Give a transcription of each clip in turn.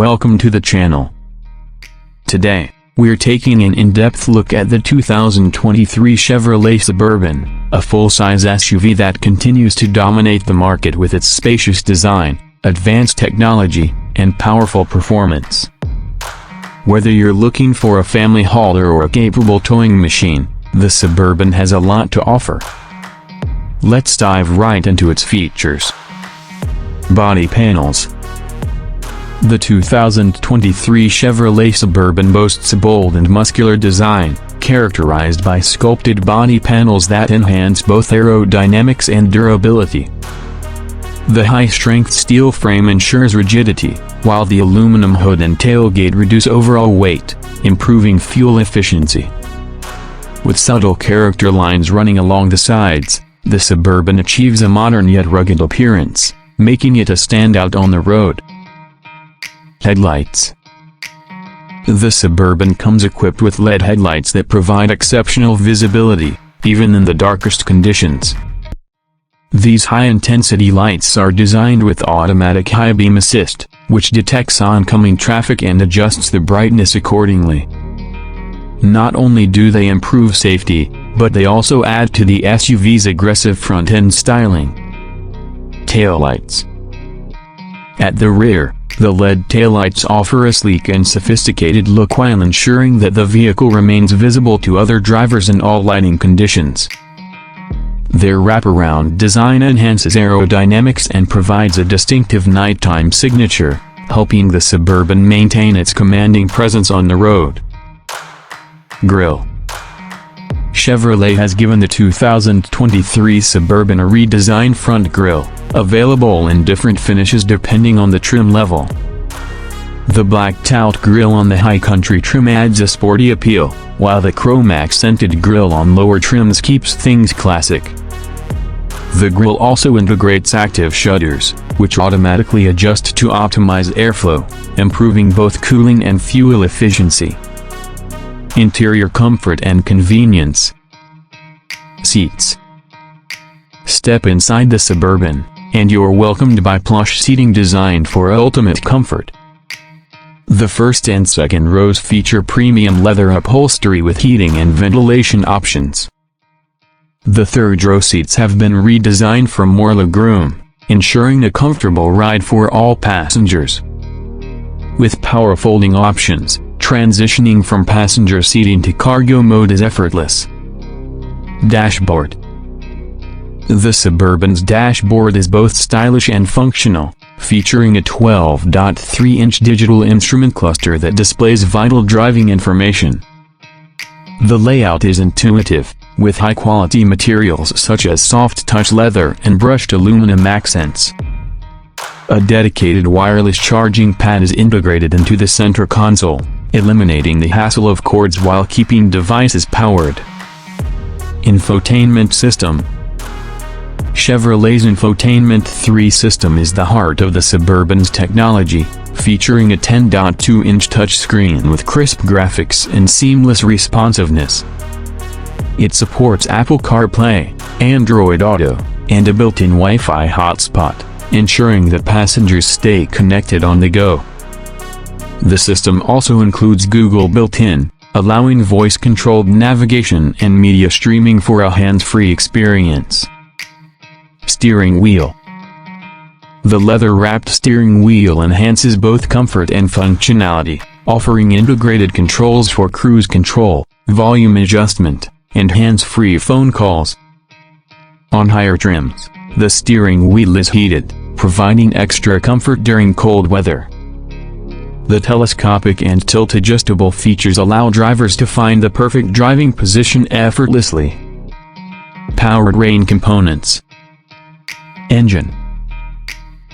Welcome to the channel. Today, we're taking an in-depth look at the 2023 Chevrolet Suburban, a full-size SUV that continues to dominate the market with its spacious design, advanced technology, and powerful performance. Whether you're looking for a family hauler or a capable towing machine, the Suburban has a lot to offer. Let's dive right into its features. Body panels. The 2023 Chevrolet Suburban boasts a bold and muscular design, characterized by sculpted body panels that enhance both aerodynamics and durability. The high-strength steel frame ensures rigidity, while the aluminum hood and tailgate reduce overall weight, improving fuel efficiency. With subtle character lines running along the sides, the Suburban achieves a modern yet rugged appearance, making it a standout on the road. Headlights. The Suburban comes equipped with LED headlights that provide exceptional visibility, even in the darkest conditions. These high-intensity lights are designed with automatic high beam assist, which detects oncoming traffic and adjusts the brightness accordingly. Not only do they improve safety, but they also add to the SUV's aggressive front-end styling. Taillights. At the rear, the LED taillights offer a sleek and sophisticated look while ensuring that the vehicle remains visible to other drivers in all lighting conditions. Their wraparound design enhances aerodynamics and provides a distinctive nighttime signature, helping the Suburban maintain its commanding presence on the road. Grille. Chevrolet has given the 2023 Suburban a redesigned front grille, available in different finishes depending on the trim level. The blacked-out grille on the High Country trim adds a sporty appeal, while the chrome-accented grille on lower trims keeps things classic. The grille also integrates active shutters, which automatically adjust to optimize airflow, improving both cooling and fuel efficiency. Interior comfort and convenience. Seats. Step inside the Suburban, and you're welcomed by plush seating designed for ultimate comfort. The first and second rows feature premium leather upholstery with heating and ventilation options. The third row seats have been redesigned for more legroom, ensuring a comfortable ride for all passengers. With power folding options, transitioning from passenger seating to cargo mode is effortless. Dashboard. The Suburban's dashboard is both stylish and functional, featuring a 12.3-inch digital instrument cluster that displays vital driving information. The layout is intuitive, with high-quality materials such as soft-touch leather and brushed aluminum accents. A dedicated wireless charging pad is integrated into the center console, eliminating the hassle of cords while keeping devices powered. Infotainment system. Chevrolet's Infotainment 3 system is the heart of the Suburban's technology, featuring a 10.2-inch touchscreen with crisp graphics and seamless responsiveness. It supports Apple CarPlay, Android Auto, and a built-in Wi-Fi hotspot, ensuring that passengers stay connected on the go. The system also includes Google built-in, allowing voice-controlled navigation and media streaming for a hands-free experience. Steering wheel. The leather-wrapped steering wheel enhances both comfort and functionality, offering integrated controls for cruise control, volume adjustment, and hands-free phone calls. On higher trims, the steering wheel is heated, providing extra comfort during cold weather. The telescopic and tilt-adjustable features allow drivers to find the perfect driving position effortlessly. Powertrain components. Engine.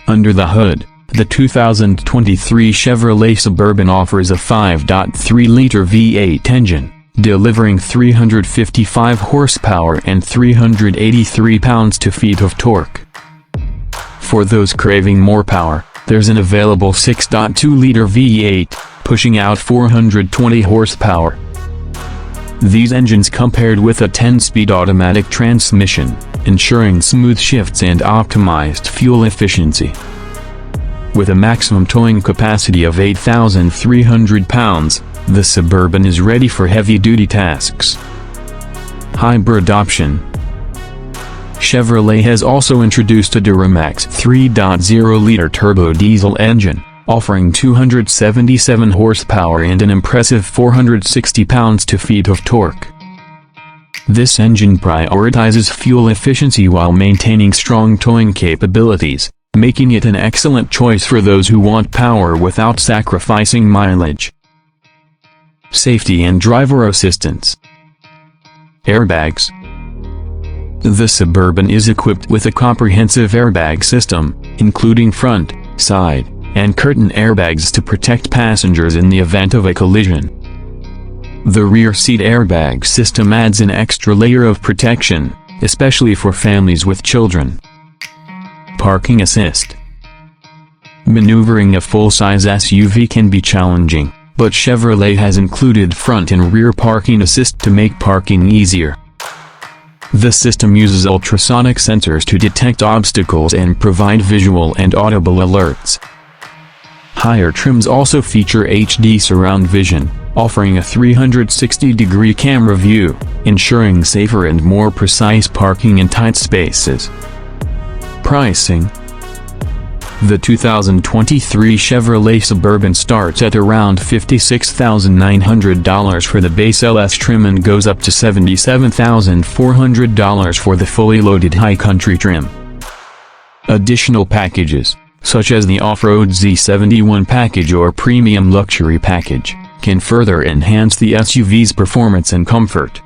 Under the hood, the 2023 Chevrolet Suburban offers a 5.3-liter V8 engine, delivering 355 horsepower and 383 pounds-feet of torque. For those craving more power, there's an available 6.2-liter V8, pushing out 420 horsepower. These engines come paired with a 10-speed automatic transmission, ensuring smooth shifts and optimized fuel efficiency. With a maximum towing capacity of 8,300 pounds, the Suburban is ready for heavy-duty tasks. Hybrid option. Chevrolet has also introduced a Duramax 3.0-liter turbo diesel engine, offering 277 horsepower and an impressive 460 pounds-feet of torque. This engine prioritizes fuel efficiency while maintaining strong towing capabilities, making it an excellent choice for those who want power without sacrificing mileage. Safety and driver assistance. Airbags. The Suburban is equipped with a comprehensive airbag system, including front, side, and curtain airbags to protect passengers in the event of a collision. The rear seat airbag system adds an extra layer of protection, especially for families with children. Parking assist. Maneuvering a full-size SUV can be challenging, but Chevrolet has included front and rear parking assist to make parking easier. The system uses ultrasonic sensors to detect obstacles and provide visual and audible alerts. Higher trims also feature HD surround vision, offering a 360-degree camera view, ensuring safer and more precise parking in tight spaces. Pricing. The 2023 Chevrolet Suburban starts at around $56,900 for the base LS trim and goes up to $77,400 for the fully loaded High Country trim. Additional packages, such as the Off-Road Z71 package or Premium Luxury package, can further enhance the SUV's performance and comfort.